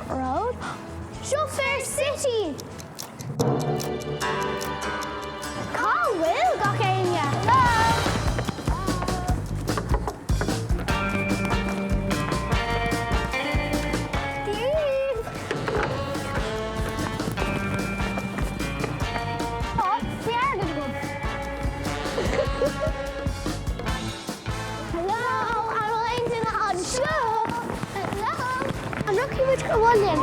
Airport Road. Fair City. Call Will gach aine. I'm not going to go on there.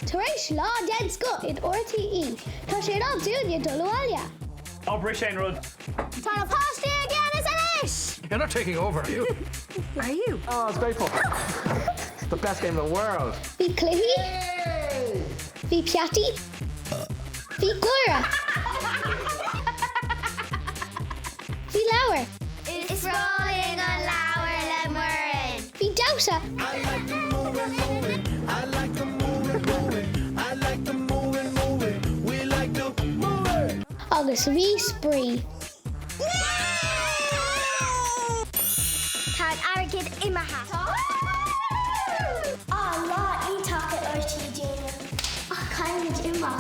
Taréis lá dead scut in RTÉjr. Tá sé á dúine do Lualia. Operation Rud. Tá na pasta again is Alice. You're not taking over, are you? Are you? Oh, it's grateful. The best game in the world. Bhí Cliffy. Bhí Piatti. Bhí Gloria. Bhí Lauer. It's rolling on Lauer le Murrin. Bhí Dousa. I like the moving. I like the moving. I like the moving. We like the moving. Agus bhí Spree. Tá agad imethe. Lá ítach RTÉjr. Caiid ima.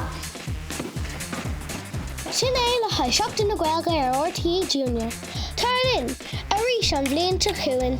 Sin é le ha seachtain na Gaeilge ar RTÉ Junior. Tar Linn, a rís an bblianta chuain.